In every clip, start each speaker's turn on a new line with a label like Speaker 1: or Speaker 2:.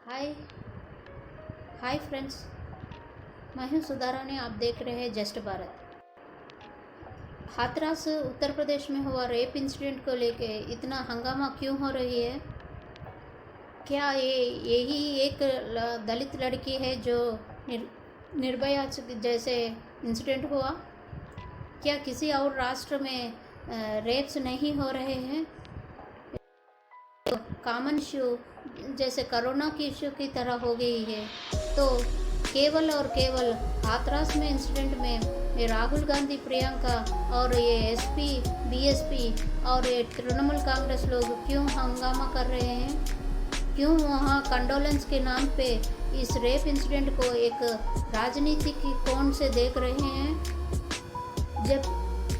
Speaker 1: हाय hi friends. मैं हूं सुधा रानी। आप देख रहे हैं जस्ट भारत। हाथरस उत्तर प्रदेश में हुआ रेप इंसिडेंट को लेके इतना हंगामा क्यों हो रही है? क्या यही एक दलित लड़की है जो निर्भया जैसे इंसिडेंट हुआ? क्या किसी और राष्ट्र में रेप्स नहीं हो रहे हैं? कॉमन इशू जैसे कोरोना की इशू की तरह हो गई है। तो केवल और केवल हाथरस में इंसिडेंट में ये राहुल गांधी, प्रियंका और ये एसपी, बीएसपी और ये तृणमूल कांग्रेस लोग क्यों हंगामा कर रहे हैं? क्यों वहाँ कंडोलेंस के नाम पे इस रेप इंसिडेंट को एक राजनीति की कोण से देख रहे हैं? जब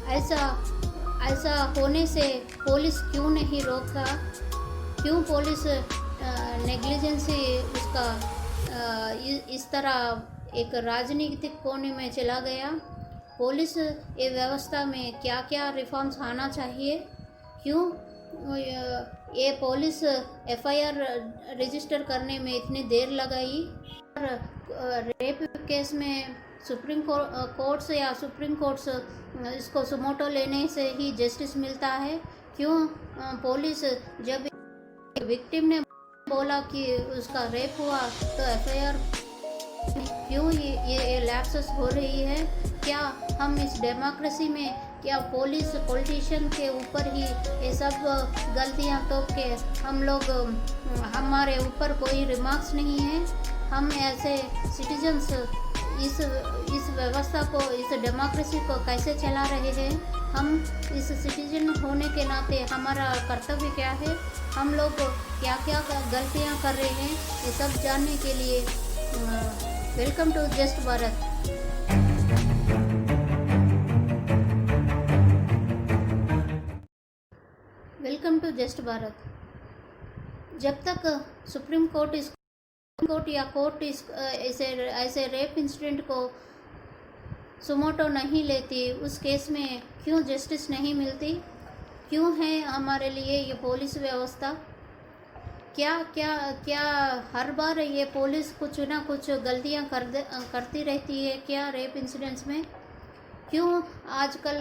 Speaker 1: ऐसा होने से पुलिस क्यों नहीं रोका? क्यों पुलिस नेग्लिजेंसी उसका इस तरह एक राजनीतिक कोने में चला गया? पुलिस ये व्यवस्था में क्या क्या रिफॉर्म्स आना चाहिए? क्यों ये पुलिस एफआईआर रजिस्टर करने में इतनी देर लगाई? और रेप केस में सुप्रीम कोर्ट्स या सुप्रीम कोर्ट्स इसको सुमोटो लेने से ही जस्टिस मिलता है? क्यों पुलिस जब विक्टिम ने बोला कि उसका रेप हुआ तो एफआईआर क्यों ये लैप्सेस हो रही है? क्या हम इस डेमोक्रेसी में क्या पुलिस पॉलिटिशियन के ऊपर ही ये सब गलतियां तोप के हम लोग हमारे ऊपर कोई रिमार्क्स नहीं है? हम ऐसे सिटीजन्स इस व्यवस्था को, इस डेमोक्रेसी को कैसे चला रहे हैं? हम इस सिटीजन होने के नाते हमारा कर्तव्य क्या है? हम लोग क्या क्या गलतियां कर रहे हैं? ये सब जानने के लिए welcome to just Bharat. Welcome to just Bharat. जब तक सुप्रीम कोर्ट या कोर्ट ऐसे रेप इंसिडेंट को सुमोटो नहीं लेती, उस केस में क्यों जस्टिस नहीं मिलती? क्यों है हमारे लिए ये पुलिस व्यवस्था? क्या हर बार ये पुलिस कुछ ना कुछ गलतियां करती रहती है क्या रेप इंसिडेंट्स में? क्यों आजकल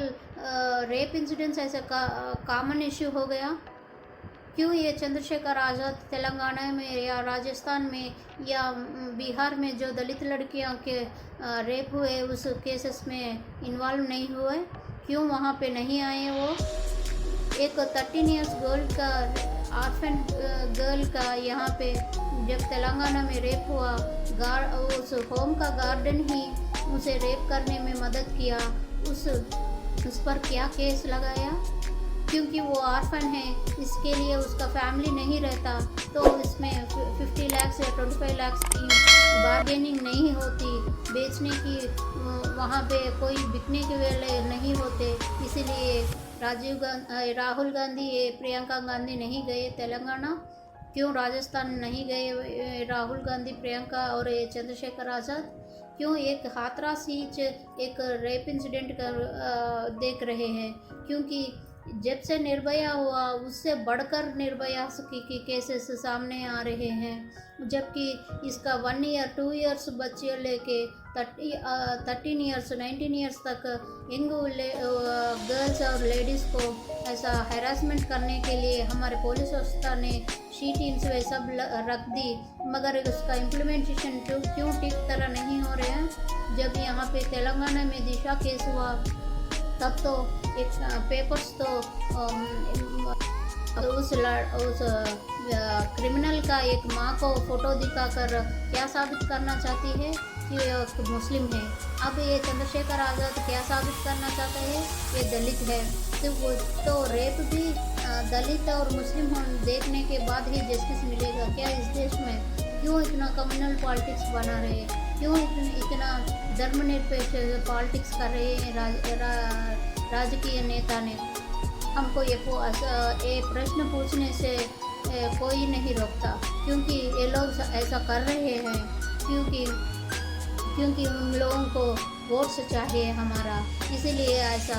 Speaker 1: रेप इंसिडेंट्स ऐसे कॉमन इश्यू हो गया? क्यों ये चंद्रशेखर आज़ाद तेलंगाना में या राजस्थान में या बिहार में जो दलित लड़कियों के रेप हुए उस केसेस में इन्वॉल्व नहीं हुए? क्यों वहाँ पे नहीं आए? वो एक 13 इयर्स गर्ल का, ऑर्फन गर्ल का यहाँ पे जब तेलंगाना में रेप हुआ, उस होम का गार्डन ही उसे रेप करने में मदद किया। उस पर क्या केस लगाया? क्योंकि वो ऑर्फन है, इसके लिए उसका फैमिली नहीं रहता, तो इसमें 50 लाख या 25 लाख की बार्गेनिंग नहीं होती, बेचने की वहाँ पे कोई बिकने के वेले नहीं होते। इसीलिए राहुल गांधी, प्रियंका गांधी नहीं गए तेलंगाना। क्यों राजस्थान नहीं गए राहुल गांधी, प्रियंका और चंद्रशेखर आज़ाद? क्यों एक हाथरस ही एक रेप इंसिडेंट देख रहे हैं? क्योंकि जब से निर्भया हुआ उससे बढ़कर निर्भया की केसेस सामने आ रहे हैं, जबकि इसका 1 ईयर 2 इयर्स बच्चे लेके 13 इयर्स 19 इयर्स तक यंग गर्ल्स और लेडीज़ को ऐसा हैरासमेंट करने के लिए हमारे पुलिस व्यवस्था ने शी टीम्स वे सब रख दी, मगर उसका इम्प्लीमेंटेशन क्यों ठीक तरह नहीं हो रहे हैं? जब यहाँ पे तेलंगाना में दिशा केस हुआ तब तो एक पेपर्स तो उस क्रिमिनल का एक माँ को फोटो दिखाकर क्या साबित करना चाहती है कि ये मुस्लिम है। अब ये चंद्रशेखर आज़ाद क्या साबित करना चाहते हैं? ये दलित है। तो रेप भी दलित और मुस्लिम देखने के बाद ही जस्टिस मिलेगा क्या इस देश में? क्यों इतना कम्युनल पॉलिटिक्स बना रहे हैं? क्यों इतना धर्मनिरपेक्ष पॉलिटिक्स कर रहे हैं राजकीय नेता ने? हमको ये प्रश्न पूछने से कोई नहीं रोकता, क्योंकि ये लोग ऐसा कर रहे हैं क्योंकि उन लोगों को वोट्स चाहिए हमारा। इसीलिए ऐसा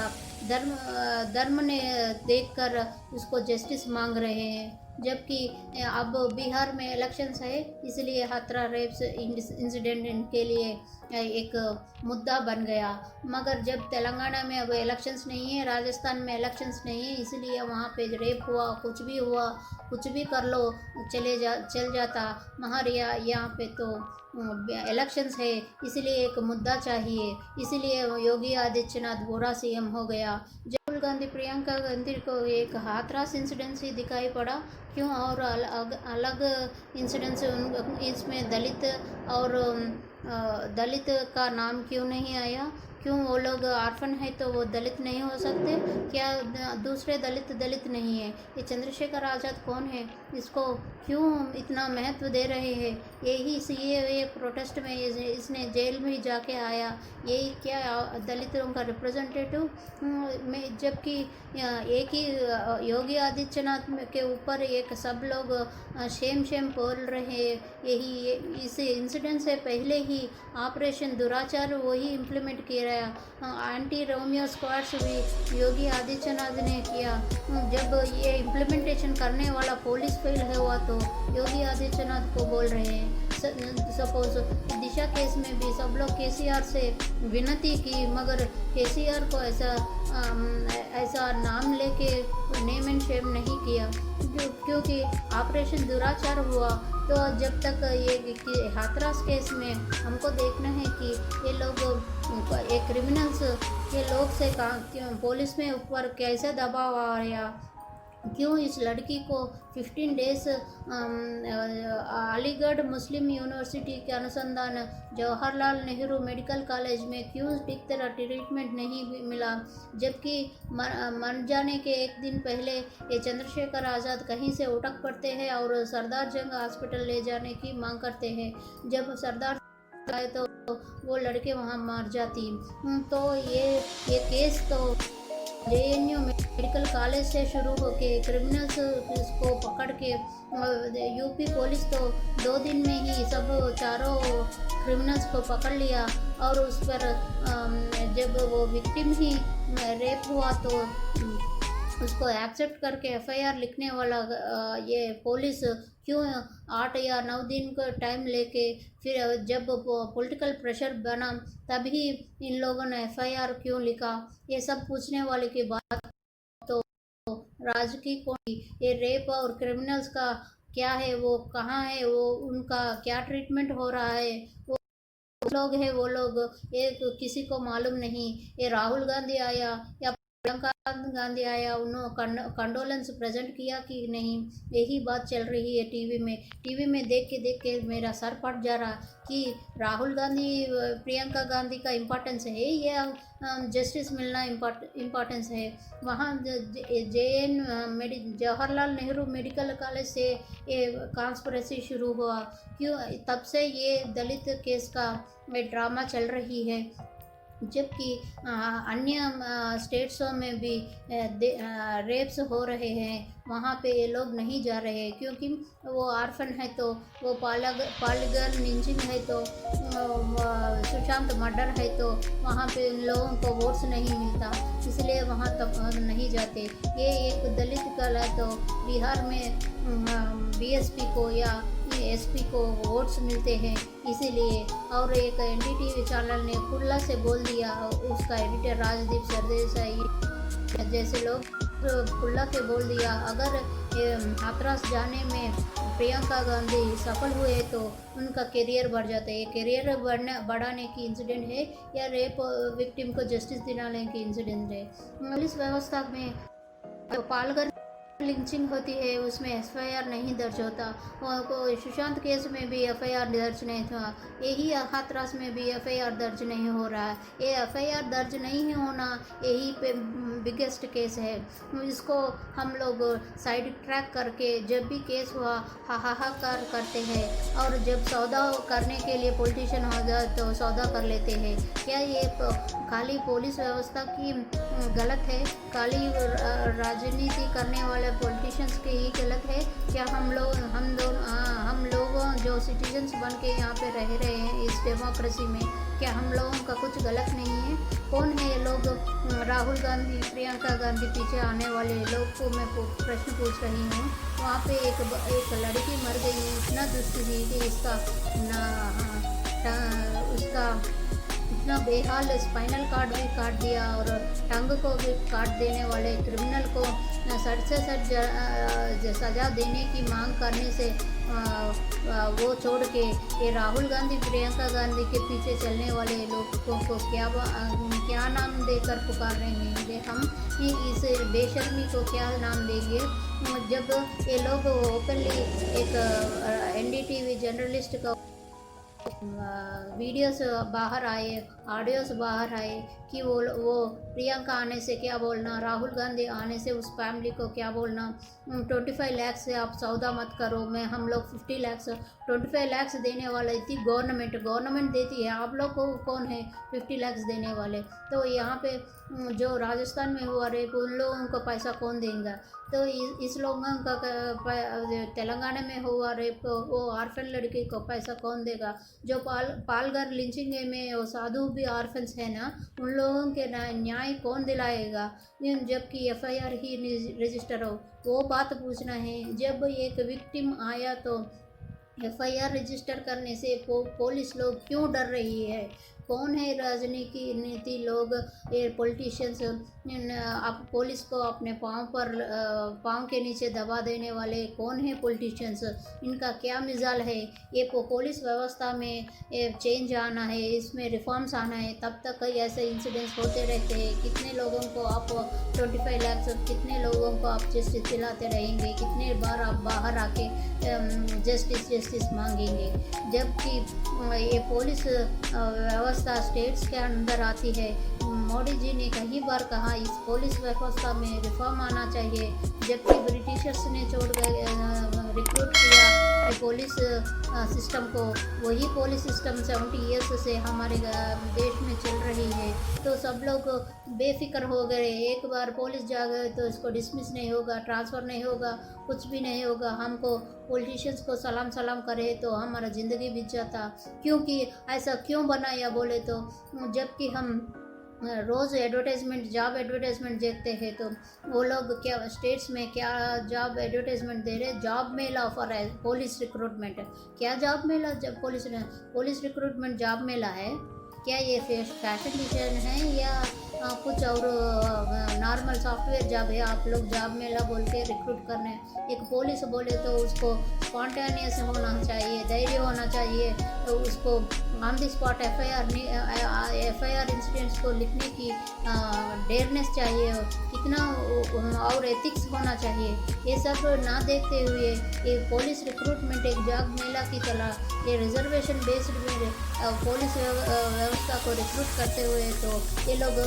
Speaker 1: धर्म ने देखकर उसको जस्टिस मांग रहे हैं। जबकि अब बिहार में इलेक्शंस है, इसलिए हाथरस रेप्स इंसिडेंट इनके लिए एक मुद्दा बन गया। मगर जब तेलंगाना में अब इलेक्शंस नहीं है, राजस्थान में इलेक्शंस नहीं है, इसलिए वहाँ पे रेप हुआ, कुछ भी कर लो, चल जाता। मगर यहाँ पे तो इलेक्शंस है, इसलिए एक मुद्दा चाहिए, इसलिए योगी आदित्यनाथ बुरा सीएम हो गया। राहुल गांधी, प्रियंका गांधी को एक हाथरस इंसिडेंस ही दिखाई पड़ा, क्यों? और अलग इंसिडेंस इसमें दलित का नाम क्यों नहीं आया? क्यों? वो लोग आर्फन है तो वो दलित नहीं हो सकते क्या? दूसरे दलित नहीं है। ये चंद्रशेखर आज़ाद कौन है? इसको क्यों इतना महत्व दे रहे हैं? यही सीए प्रोटेस्ट में इसने जेल में जाके आया, यही क्या दलितों का रिप्रेजेंटेटिव में? जबकि एक ही योगी आदित्यनाथ के ऊपर एक सब लोग शेम बोल रहे हैं। यही इस इंसिडेंट से पहले ही ऑपरेशन दुराचार वही इम्प्लीमेंट किया रहा। एंटी रोमियो स्क्वाड्स भी योगी आदित्यनाथ ने किया। जब ये इम्प्लीमेंटेशन करने वाला पुलिस फेल हुआ तो योगी आदित्यनाथ को बोल रहे हैं। सपोज दिशा केस में भी सब लोग केसीआर से विनती की, मगर केसीआर को ऐसा नाम लेके नेम एंड शेम नहीं किया, क्योंकि ऑपरेशन दुराचार हुआ। तो जब तक ये हाथरस केस में हमको देखना है कि ये लोग ये क्रिमिनल्स ये लोग से पुलिस में ऊपर कैसे दबाव आ रहा, क्यों इस लड़की को 15 डेज अलीगढ़ मुस्लिम यूनिवर्सिटी के अनुसंधान जवाहरलाल नेहरू मेडिकल कॉलेज में क्यों ठीक तरह ट्रीटमेंट नहीं मिला? जबकि मर जाने के एक दिन पहले ये चंद्रशेखर आज़ाद कहीं से उठक पड़ते हैं और सरदार जंग हॉस्पिटल ले जाने की मांग करते हैं। जब सरदार आए तो वो लड़के वहाँ मर जाती। तो ये केस तो JNU मेडिकल कॉलेज से शुरू होके क्रिमिनल्स को पकड़ के यूपी पुलिस तो 2 दिन में ही सब चारों क्रिमिनल्स को पकड़ लिया। और उस पर जब वो विक्टिम ही रेप हुआ तो उसको एक्सेप्ट करके FIR लिखने वाला ये पुलिस क्यों 8 या 9 दिन का टाइम लेके, फिर जब पॉलिटिकल प्रेशर बना तभी इन लोगों ने FIR क्यों लिखा? ये सब पूछने वाले की बात। तो राजकीय कौन, ये रेप और क्रिमिनल्स का क्या है, वो कहाँ है, वो उनका क्या ट्रीटमेंट हो रहा है, वो लोग है वो लोग एक किसी को मालूम नहीं। ये राहुल गांधी आया या प्रियंका गांधी आया, उन्होंने कंडोलेंस प्रेजेंट किया कि नहीं? यही बात चल रही है टीवी में देख के मेरा सर फट जा रहा कि राहुल गांधी प्रियंका गांधी का इम्पोर्टेंस है या जस्टिस मिलना इम्पोर्टेंस है? वहाँ जवाहरलाल नेहरू मेडिकल कॉलेज से ये कॉन्स्पिरेसी शुरू हुआ, क्यों? तब से ये दलित केस का ड्रामा चल रही है। जबकि अन्य स्टेट्सों में भी रेप्स हो रहे हैं, वहाँ पे ये लोग नहीं जा रहे हैं, क्योंकि वो आर्फन है तो वो पॉलीगन लिंचिंग है तो सुशांत मर्डर है तो वहाँ पे इन लोगों को वोट्स नहीं मिलता, इसलिए वहाँ तक नहीं जाते। ये एक दलित कल है तो बिहार में BSP को या SP को वोट्स मिलते हैं, इसीलिए। और एक NDTV चैनल ने खुला से बोल दिया, उसका एडिटर राजदीप सरदेसाई जैसे लोग खुला के बोल दिया, अगर हाथरस जाने में प्रियंका गांधी सफल हुए तो उनका करियर बढ़ जाता है। ये करियर बढ़ाने की इंसिडेंट है या रेप विक्टिम को जस्टिस दिलाने की इंसिडेंट है? पुलिस व्यवस्था में पालघर लिंचिंग होती है, उसमें FIR नहीं दर्ज होता। सुशांत केस में भी FIR दर्ज नहीं था, यही हाथरस में भी FIR दर्ज नहीं हो रहा है। ये FIR दर्ज नहीं होना यही पे बिगेस्ट केस है। इसको हम लोग साइड ट्रैक करके जब भी केस हुआ हाहाकार करते हैं, और जब सौदा करने के लिए पॉलिटिशियन हो जाए तो सौदा कर लेते हैं। क्या ये खाली पुलिस व्यवस्था की गलत है? खाली राजनीति करने वाले पॉलिटिशियंस की ही गलत है क्या? हम लोग जो सिटीजन्स बन के यहाँ पे रह रहे हैं इस डेमोक्रेसी में, क्या हम लोगों का कुछ गलत नहीं है? कौन है ये लोग? राहुल गांधी, प्रियंका गांधी पीछे आने वाले लोग को मैं प्रश्न पूछ रही हूँ। वहाँ पे एक लड़की मर गई, इतना दुष्ट थी कि उसका इतना बेहाल स्पाइनल कार्ड भी काट दिया और टंग को भी काट देने वाले क्रिमिनल को सट से सट सज़ा देने की मांग करने से वो छोड़ के ये राहुल गांधी, प्रियंका गांधी के पीछे चलने वाले लोगों को क्या नाम देकर पुकार रहे हैं? हम इस बेशर्मी को क्या नाम देंगे जब ये लोग ओपनली एक एनडीटीवी जर्नलिस्ट का वीडियोस बाहर आए, ऑडियोस बाहर आए कि वो प्रियंका आने से क्या बोलना, राहुल गांधी आने से उस फैमिली को क्या बोलना, 25 लाख से आप सौदा मत करो, हम लोग 50 लाख 25 लाख देने वाले थी गवर्नमेंट देती है, आप लोग को कौन है 50 लाख देने वाले? तो यहाँ पे जो राजस्थान में हुआ रेप, उन लोगों को पैसा कौन देगा? तो इस लोगों का तेलंगाना में हुआ रेप, वो ऑर्फन लड़की को पैसा कौन देगा? जो पालघर लिंचिंग में वो साधु भी ऑर्फन्स है ना, उन लोगों के न्याय कौन दिलाएगा जबकि एफआईआर ही रजिस्टर हो? वो बात पूछना है। जब एक विक्टिम आया तो एफआईआर रजिस्टर करने से पुलिस लोग क्यों डर रही है? कौन है नीति लोग, ये पॉलिटिशियंस आप पुलिस को अपने पाँव के नीचे दबा देने वाले कौन है पॉलिटिशियंस? इनका क्या मिजाल है? ये पुलिस व्यवस्था में चेंज आना है, इसमें रिफॉर्म्स आना है, तब तक ऐसे इंसिडेंट्स होते रहते हैं। कितने लोगों को आप 25 लाख, कितने लोगों को आप जस्टिस दिलाते रहेंगे? कितने बार आप बाहर आके जस्टिस मांगेंगे? जबकि ये पुलिस व्यवस्था स्टेट्स के अंदर आती है। मोदी जी ने कई बार कहा इस पुलिस व्यवस्था में रिफॉर्म आना चाहिए, जबकि ब्रिटिशर्स ने छोड़ गए रिक्रूट किया पुलिस सिस्टम को। वही पुलिस सिस्टम 70 ईयर्स से हमारे देश में चल रही है। तो सब लोग बेफिक्र हो गए, एक बार पुलिस जा गए तो इसको डिसमिस नहीं होगा, ट्रांसफ़र नहीं होगा, कुछ भी नहीं होगा, हमको पॉलिटिशियंस को सलाम करे तो हमारा ज़िंदगी बीत जाता। क्योंकि ऐसा क्यों बनाया बोले तो, जबकि हम रोज़ जॉब एडवर्टाइजमेंट देखते हैं तो वो लोग क्या स्टेट्स में क्या जॉब एडवर्टाइजमेंट दे रहे? जॉब मेला ऑफर है, पुलिस रिक्रूटमेंट। क्या जॉब मेला? जब पुलिस रिक्रूटमेंट जॉब मेला है क्या? ये फैशन डिजाइन है या कुछ और नॉर्मल सॉफ्टवेयर जॉब है? आप लोग जॉब मेला बोल के रिक्रूट करने। एक पुलिस बोले तो उसको स्पॉन्टेनियस होना चाहिए, धैर्य होना चाहिए, तो उसको on the spot FIR incidents को लिखने की डेयरनेस चाहिए, कितना और एथिक्स होना चाहिए। ये सब ना देखते हुए ये पुलिस रिक्रूटमेंट एक जॉब मेला की तरह, ये रिजर्वेशन बेस्ड पुलिस व्यवस्था को रिक्रूट करते हुए तो ये लोग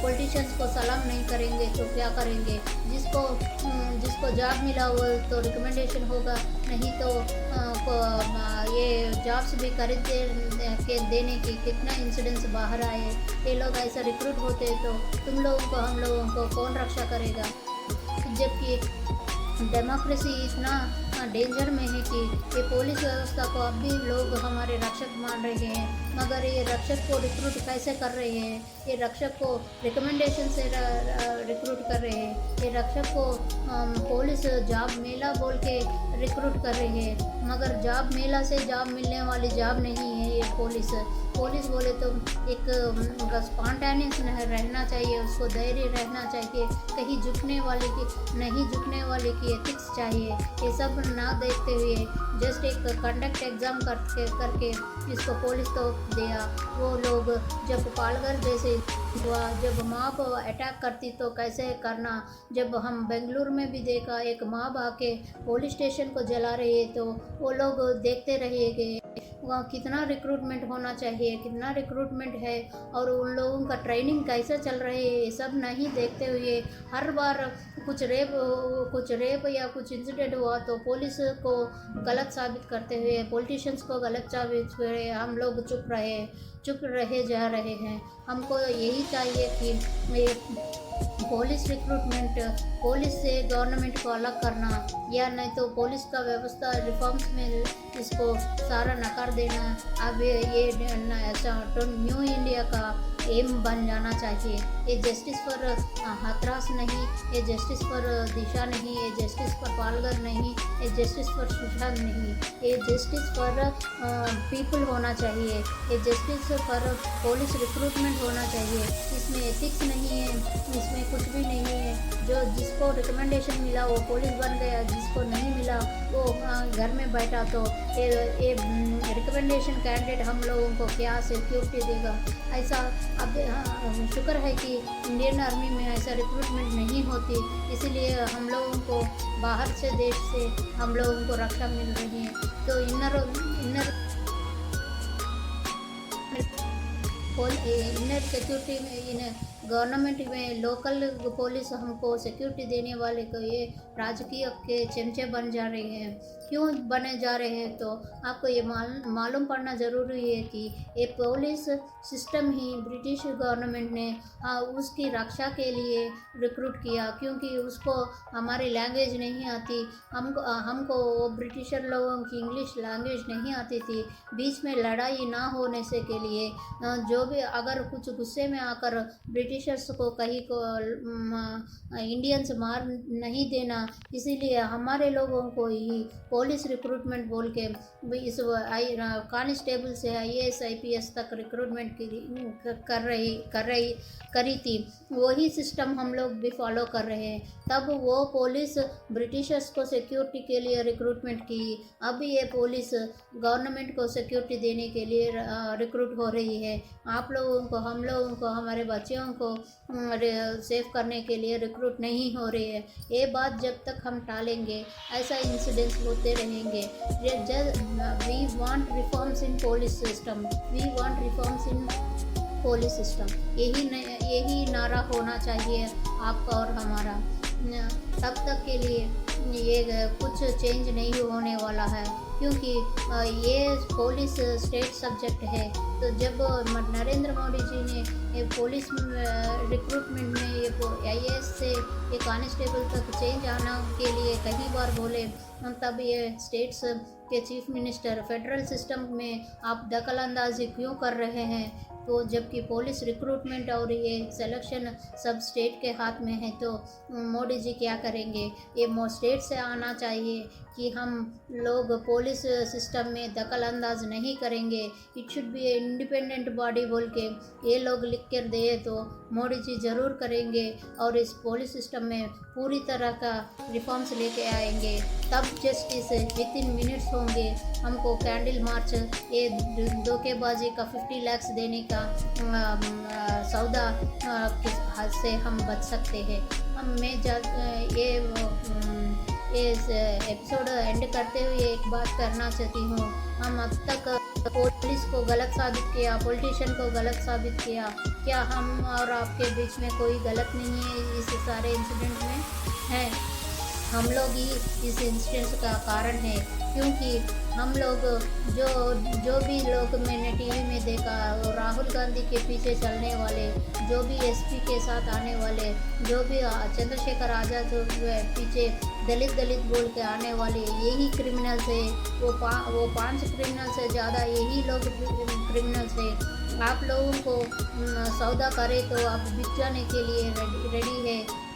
Speaker 1: पॉलिटिशियंस को सलाम नहीं करेंगे तो क्या करेंगे? जिसको जॉब मिला वो तो रिकमेंडेशन होगा, नहीं तो ये जॉब्स भी खरीद के देने की कितना इंसिडेंट्स बाहर आए। ये लोग ऐसा रिक्रूट होते तो तुम लोगों को, हम लोगों को कौन रक्षा करेगा? जबकि डेमोक्रेसी इतना डेंजर में है कि ये पुलिस व्यवस्था को अब भी लोग हमारे रक्षक मान रहे हैं, मगर ये रक्षक को रिक्रूट कैसे कर रहे हैं? ये रक्षक को रिकमेंडेशन से रिक्रूट कर रहे हैं, ये रक्षक को पुलिस जॉब मेला बोल के रिक्रूट कर रहे हैं, मगर जॉब मेला से जॉब मिलने वाली जॉब नहीं है ये पुलिस बोले तो एक स्पॉन्टेनियस रहना चाहिए, उसको धैर्य रहना चाहिए, कहीं झुकने वाले की एथिक्स चाहिए। ये सब ना देखते हुए जस्ट एक कंडक्ट एग्ज़ाम करके जिसको पुलिस तो दिया, वो लोग जब पालघर जैसे हुआ, जब मॉब अटैक करती तो कैसे करना, जब हम बेंगलुरु में भी देखा एक मॉब आके पुलिस स्टेशन को जला रही है तो वो लोग देखते रहेंगे वहाँ कितना रिक्रूटमेंट होना चाहिए, कितना रिक्रूटमेंट है और उन लोगों का ट्रेनिंग कैसे चल रही है, ये सब नहीं देखते हुए हर बार कुछ रेप या कुछ इंसिडेंट हुआ तो पुलिस को गलत साबित करते हुए, पॉलिटिशियंस को गलत साबित हुए, हम लोग चुप रहे। चुप रहे जा रहे हैं। हमको यही चाहिए कि ये पुलिस रिक्रूटमेंट, पुलिस से गवर्नमेंट को अलग करना, या नहीं तो पुलिस का व्यवस्था रिफॉर्म्स में इसको सारा नकार देना। अब ये ऐसा न्यू इंडिया का एम बन जाना चाहिए। ये जस्टिस फॉर हाथरस नहीं, ये जस्टिस फॉर दिशा नहीं, ये जस्टिस फॉर पालघर नहीं, ये जस्टिस फॉर सुशांत नहीं, ये जस्टिस फॉर पीपल होना चाहिए। ये जस्टिस फॉर पुलिस रिक्रूटमेंट होना चाहिए। इसमें एथिक्स नहीं है, इसमें कुछ भी नहीं है। जो जिसको रिकमेंडेशन मिला वो पुलिस बन गया, जिसको नहीं मिला वो घर में बैठा। तो ये रिकमेंडेशन कैंडिडेट हम लोगों को क्या सिक्योरिटी देगा? ऐसा अब शुक्र है कि इंडियन आर्मी में ऐसा रिक्रूटमेंट नहीं होती, इसीलिए हम लोगों को बाहर से देश से हम लोगों को रक्षा मिल रही है। तो इनर सिक्योरिटी में, इन गवर्नमेंट में लोकल पुलिस हमको सिक्योरिटी देने वाले को ये राजकीय के चमचे बन जा रहे हैं। क्यों बने जा रहे हैं? तो आपको ये मालूम पड़ना ज़रूरी है कि ये पुलिस सिस्टम ही ब्रिटिश गवर्नमेंट ने उसकी रक्षा के लिए रिक्रूट किया, क्योंकि उसको हमारी लैंग्वेज नहीं आती। हमको वो ब्रिटिशर लोगों की इंग्लिश लैंग्वेज नहीं आती थी। बीच में लड़ाई ना होने से के लिए जो भी अगर कुछ गुस्से में आकर ब्रिटिशर्स को कहीं को इंडियंस मार नहीं देना, इसीलिए हमारे लोगों को ही पुलिस रिक्रूटमेंट बोल के इस कांस्टेबल से IAS IPS तक रिक्रूटमेंट करी थी। वही सिस्टम हम लोग भी फॉलो कर रहे हैं। तब वो पुलिस ब्रिटिशर्स को सिक्योरिटी के लिए रिक्रूटमेंट की, अब ये पुलिस गवर्नमेंट को सिक्योरिटी देने के लिए रिक्रूट हो रही है। आप लोगों को, हम लोगों को, हमारे बच्चों को सेव करने के लिए रिक्रूट नहीं हो रही है। ये बात जब तक हम टालेंगे ऐसा इंसिडेंट्स होते रहेंगे। We want reforms in police system, we want reforms in police system. यही नारा होना चाहिए आपका और हमारा। तब तक के लिए ये कुछ चेंज नहीं होने वाला है, क्योंकि ये पुलिस स्टेट सब्जेक्ट है। तो जब नरेंद्र मोदी जी ने ये पुलिस रिक्रूटमेंट में ये IAS से ये कांस्टेबल तक चेंज आना के लिए कई बार बोले, तब ये स्टेट्स के चीफ मिनिस्टर फेडरल सिस्टम में आप दखल अंदाजी क्यों कर रहे हैं? तो जबकि पुलिस रिक्रूटमेंट और ये सिलेक्शन सब स्टेट के हाथ में है, तो मोदी जी क्या करेंगे? ये स्टेट से आना चाहिए कि हम लोग पुलिस सिस्टम में दखल अंदाज नहीं करेंगे, it should be a independent body बोल के ये लोग लिख कर दे तो मोदी जी ज़रूर करेंगे और इस पुलिस सिस्टम में पूरी तरह का रिफॉर्म्स लेके आएंगे। तब जस्टिस विद इन मिनट्स होंगे। हमको कैंडल मार्च, ये धोखेबाजी का 50 लाख देने का सौदा के हाथ से हम बच सकते हैं। ये एपिसोड एंड करते हुए एक बात करना चाहती हूँ। हम अब तक पुलिस को गलत साबित किया, पॉलिटिशियन को गलत साबित किया। क्या हम और आपके बीच में कोई गलत नहीं है इस सारे इंसिडेंट में? है हम लोग ही इस इंसिडेंट का कारण है, क्योंकि हम लोग जो भी लोग मैंने टीवी में देखा, राहुल गांधी के पीछे चलने वाले, जो भी SP के साथ आने वाले, जो भी चंद्रशेखर आज़ाद पीछे दलित बोल के आने वाले, यही क्रिमिनल्स है। वो 5 क्रिमिनल से ज़्यादा यही लोग क्रिमिनल्स है। आप लोगों को सौदा करे तो आप बिक जाने के लिए रेडी है।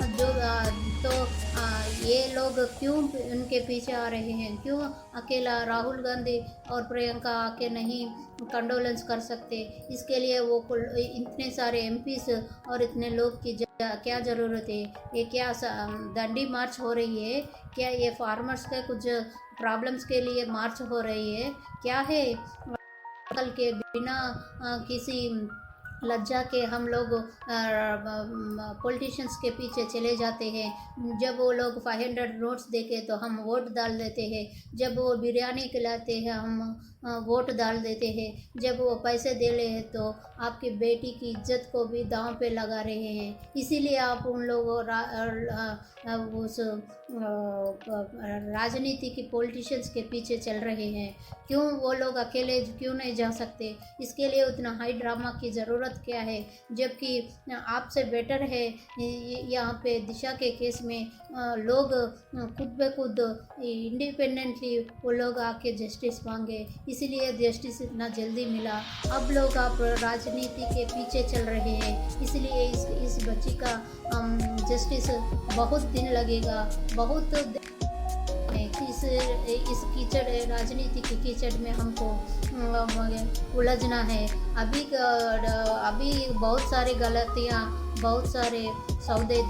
Speaker 1: ये लोग क्यों उनके पीछे आ रहे हैं? क्यों अकेला राहुल गांधी और प्रियंका आके नहीं कंडोलेंस कर सकते? इसके लिए वो इतने सारे MPs और इतने लोग की क्या ज़रूरत है? ये क्या दंडी मार्च हो रही है? क्या ये फार्मर्स के कुछ प्रॉब्लम्स के लिए मार्च हो रही है? क्या है? कल के बिना किसी लज्जा के हम लोग पॉलिटिशियंस के पीछे चले जाते हैं। जब वो लोग 500 नोट्स देके तो हम वोट डाल देते हैं। जब वो बिरयानी खिलाते हैं हम वोट डाल देते हैं। जब वो पैसे दे रहे हैं तो आपकी बेटी की इज्जत को भी दांव पे लगा रहे हैं। इसीलिए आप उन लोगों उस राजनीति की पॉलिटिशियंस के पीछे चल रहे हैं। क्यों वो लोग अकेले क्यों नहीं जा सकते? इसके लिए उतना हाई ड्रामा की ज़रूरत क्या है? जबकि आपसे बेटर है यहाँ पे दिशा के केस में लोग खुद ब खुद इंडिपेंडेंटली वो लोग आके जस्टिस मांगे, इसीलिए जस्टिस इतना जल्दी मिला। अब लोग आप राजनीति के पीछे चल रहे हैं, इसलिए इस बच्ची का जस्टिस बहुत दिन लगेगा। बहुत इस कीचड़ राजनीति की कीचड़ में हमको उलझना है। अभी बहुत सारे गलतियाँ, बहुत सारे सौदे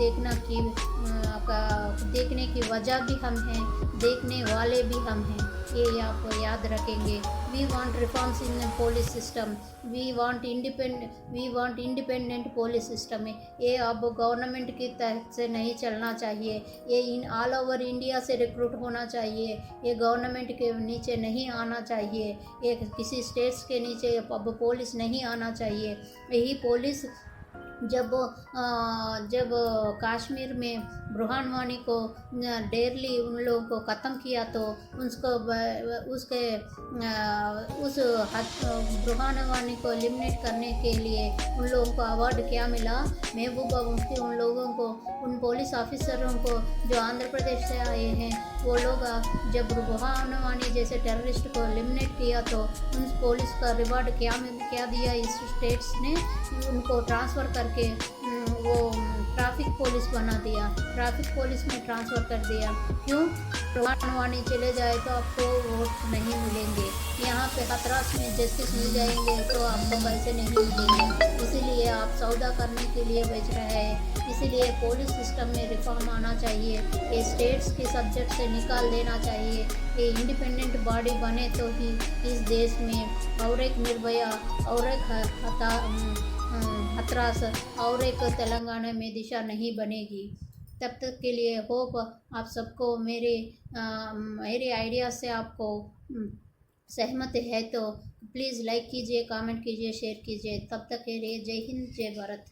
Speaker 1: देखने की वजह भी हम हैं, देखने वाले भी हम हैं, ये आप याद रखेंगे। We want reforms in police system, we want independent police system है। ये अब गवर्नमेंट की तहत से नहीं चलना चाहिए, ये इन ऑल ओवर इंडिया से रिक्रूट होना चाहिए। ये गवर्नमेंट के नीचे नहीं आना चाहिए, ये किसी स्टेट्स के नीचे अब पुलिस नहीं आना चाहिए। यही पुलिस जब कश्मीर में बुरहान वानी को डेरली उन लोगों को ख़त्म किया तो उस बुरहान वानी को एलिमिनेट करने के लिए उन लोगों को अवार्ड क्या मिला? महबूबा मुफ्ती उन लोगों को, उन पुलिस ऑफिसरों को जो आंध्र प्रदेश से आए हैं, वो लोग जब बुरहान वानी जैसे टेररिस्ट को एलिमिनेट किया तो उन पुलिस का रिवार्ड क्या दिया? इस स्टेट्स ने उनको ट्रांसफ़र करके वो ट्रैफिक पुलिस बना दिया, ट्रैफिक पुलिस में ट्रांसफ़र कर दिया। क्यों? बुरहान चले जाए तो आपको वोट नहीं मिलेंगे। यहाँ पे हथरास में जस्टिस मिल जाएंगे तो आपको पैसे नहीं मिलेंगे, इसीलिए आप सौदा करने के लिए बेच रहे हैं। इसीलिए पुलिस सिस्टम में रिफॉर्म आना चाहिए, ये स्टेट्स के सब्जेक्ट से निकाल देना चाहिए। ये इंडिपेंडेंट बॉडी बने तो ही इस देश में और एक निर्भया और एक हथरास और एक तेलंगाना में दिशा नहीं बनेगी। तब तक के लिए होप आप सबको मेरे आइडिया से आपको सहमत है तो प्लीज़ लाइक कीजिए, कमेंट कीजिए, शेयर कीजिए। तब तक के लिए जय हिंद, जय भारत।